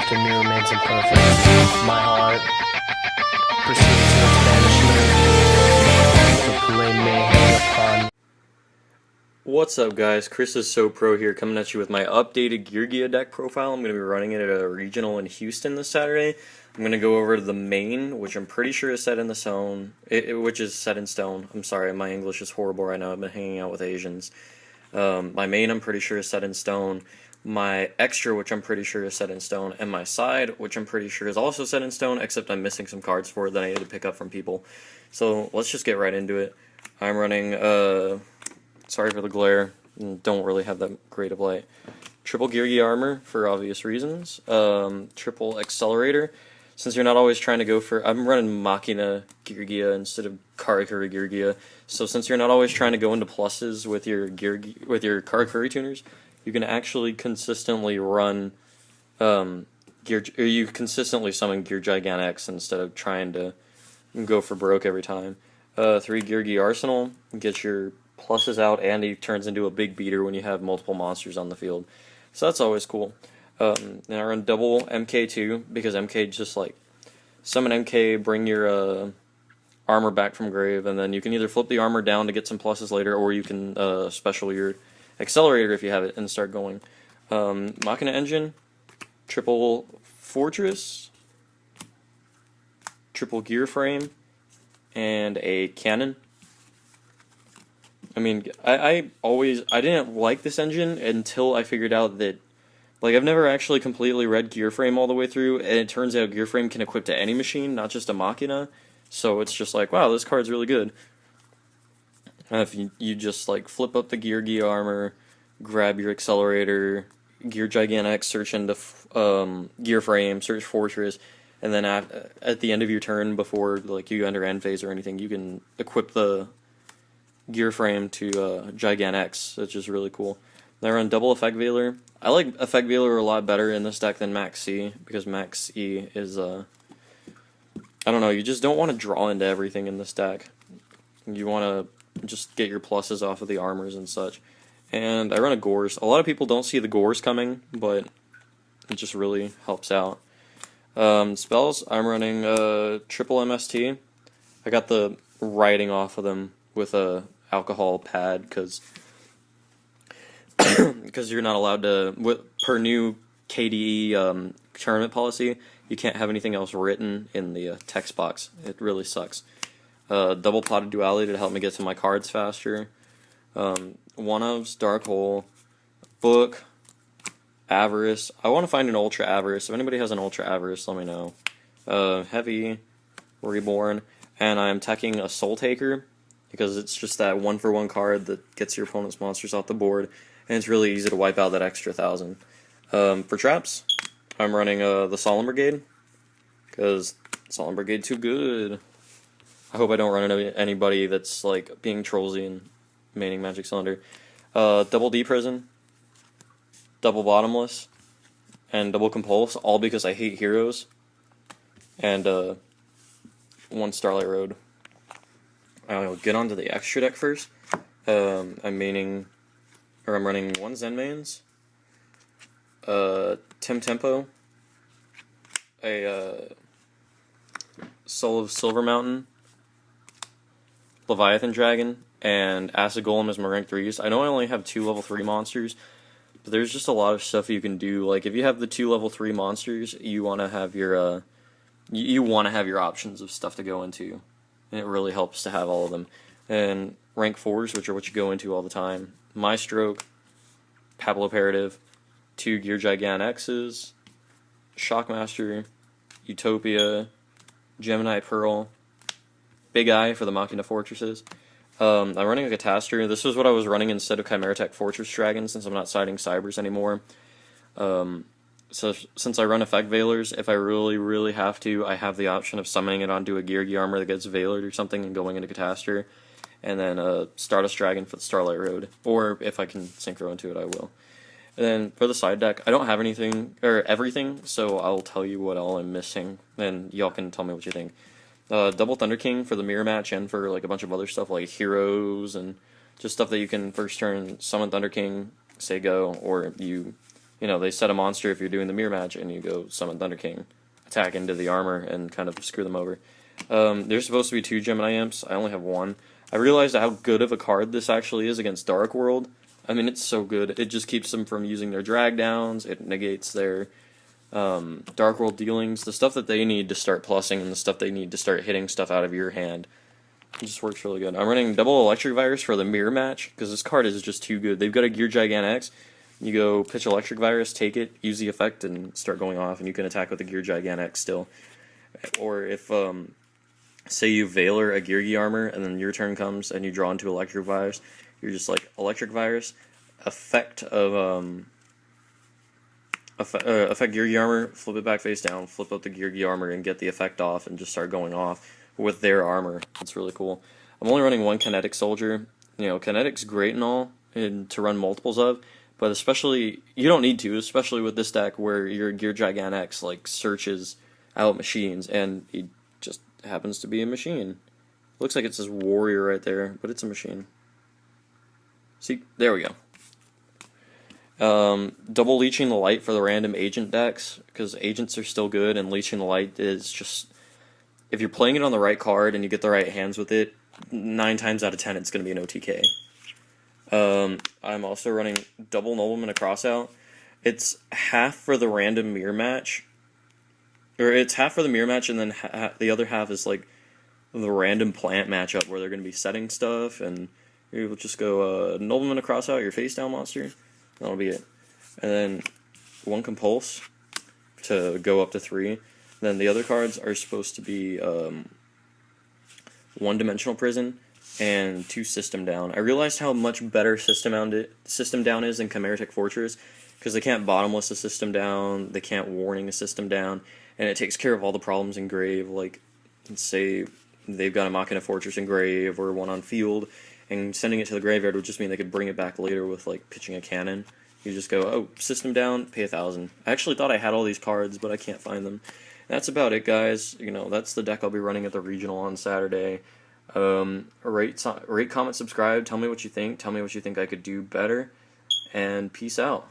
after me remains imperfect. My heart proceeds to its banishment. The blame may hang upon. What's up, guys? Chris is So Pro here, coming at you with my updated Geargia deck profile. I'm going to be running it at a regional in Houston this Saturday. I'm going to go over the main, which I'm pretty sure is set in the stone, which is set in stone. I'm sorry, my English is horrible right now. I've been hanging out with Asians. My main, I'm pretty sure, is set in stone. My extra, which I'm pretty sure is set in stone, and my side, which I'm pretty sure is also set in stone, except I'm missing some cards for it that I need to pick up from people. So let's just get right into it. I'm running, sorry for the glare, don't really have that great of light. Triple Geargia armor, for obvious reasons. Triple accelerator. Since you're not always trying to go for, I'm running Machina Geargia instead of Geargia. So since you're not always trying to go into pluses with your Karakuri tuners, you can actually consistently run you consistently summon Geargia X instead of trying to go for broke every time. 3 Geargia Arsenal, get your pluses out, and he turns into a big beater when you have multiple monsters on the field. So that's always cool. And I run double MK2 because MK just like summon MK, bring your armor back from grave, and then you can either flip the armor down to get some pluses later, or you can special your accelerator if you have it and start going. Machina engine, triple fortress, triple gear frame, and a cannon. I mean, I didn't like this engine until I figured out that, like, I've never actually completely read gear frame all the way through, and it turns out gear frame can equip to any machine, not just a Machina. So it's just like, wow, this card's really good. If you just like flip up the Geargia armor, grab your accelerator, Geargia X, search into gear frame, search fortress, and then at the end of your turn, before like you enter end phase or anything, you can equip the gear frame to Gigant X, which is really cool. I run double Effect Veiler. I like Effect Veiler a lot better in this deck than Max C, because Max C is, I don't know, you just don't want to draw into everything in this deck. You want to just get your pluses off of the armors and such. And I run a Gores. A lot of people don't see the Gores coming, but it just really helps out. Spells, I'm running triple MST. I got the writing off of them with a alcohol pad, because you're not allowed to, per new KDE tournament policy, you can't have anything else written in the text box. It really sucks. Double Potted Duality to help me get to my cards faster. One ofs, Dark Hole, Book, Avarice. I want to find an Ultra Avarice. If anybody has an Ultra Avarice, let me know. Heavy, Reborn, and I'm teching a Soul Taker, because it's just that 1-for-1 card that gets your opponent's monsters off the board, and it's really easy to wipe out that extra 1,000. For traps, I'm running the Solemn Brigade, because Solemn Brigade too good. I hope I don't run into anybody that's like being trollsy and maining Magic Cylinder. Double D Prison, double Bottomless, and double Compulse, all because I hate heroes. And 1 Starlight Road. I'll get onto the extra deck first. I'm running 1 Zen Mains, Tim Tempo, a Soul of Silver Mountain, Leviathan Dragon, and Acid Golem as my rank 3s. I know I only have 2 level 3 monsters, but there's just a lot of stuff you can do. Like, if you have the 2 level 3 monsters, you want to have your options of stuff to go into, and it really helps to have all of them. And rank 4s, which are what you go into all the time: My Stroke, Pablo Imperative, 2 Geargia X's, Shockmaster, Utopia, Gemini Pearl, Big Eye for the Machina Fortresses. I'm running a Catastor. This is what I was running instead of Chimeratech Fortress Dragon, since I'm not siding Cybers anymore. So since I run Effect Veilers, if I really, really have to, I have the option of summoning it onto a Geargia armor that gets Veilered or something and going into Catastor, and then Stardust Dragon for the Starlight Road. Or if I can synchro into it, I will. And then for the side deck, I don't have anything, or everything, so I'll tell you what all I'm missing, and y'all can tell me what you think. Double Thunder King for the mirror match, and for like a bunch of other stuff like heroes and just stuff that you can first turn summon Thunder King, say go, or you they set a monster if you're doing the mirror match, and you go summon Thunder King, attack into the armor, and kind of screw them over. There's supposed to be 2 Gemini Imps. I only have 1. I realized how good of a card this actually is against Dark World. I mean, it's so good. It just keeps them from using their drag downs. It negates their Dark World dealings, the stuff that they need to start plussing, and the stuff they need to start hitting stuff out of your hand. It just works really good. I'm running double Electric Virus for the mirror match, because this card is just too good. They've got a Gear Gigant X. You go pitch Electric Virus, take it, use the effect, and start going off, and you can attack with the Gear Gigant X still. Or if, say you Veiler a Geargia armor, and then your turn comes, and you draw into Electric Virus, you're just like, Electric Virus, effect of, effect Geargia armor, flip it back face down, flip out the Geargia armor, and get the effect off, and just start going off with their armor. It's really cool. I'm only running 1 Kinetic Soldier. Kinetic's great and all, and to run multiples of, but especially, you don't need to, especially with this deck where your Gear Gigant X, searches out machines, and he just happens to be a machine. Looks like it says Warrior right there, but it's a machine. See, there we go. Double Leeching the Light for the random agent decks, because agents are still good, and Leeching the Light is just, if you're playing it on the right card and you get the right hands with it, 9 times out of 10 it's going to be an OTK. I'm also running double Nobleman a Crossout. It's half for the random mirror match, or it's half for the mirror match, and then the other half is the random plant matchup where they're going to be setting stuff, and you'll just go Nobleman a Crossout, your face down monster. That'll be it. And then 1 Compulse to go up to 3. Then the other cards are supposed to be 1 Dimensional Prison and 2 System Down. I realized how much better System Down is than Chimeritic Fortress, because they can't bottomless a System Down, they can't warning a System Down, and it takes care of all the problems in Grave, like, say they've got a Machina Fortress in Grave, or 1 on field, and sending it to the graveyard would just mean they could bring it back later with, pitching a cannon. You just go, oh, System Down, pay 1,000. I actually thought I had all these cards, but I can't find them. That's about it, guys. That's the deck I'll be running at the regional on Saturday. Rate, comment, subscribe. Tell me what you think. Tell me what you think I could do better. And peace out.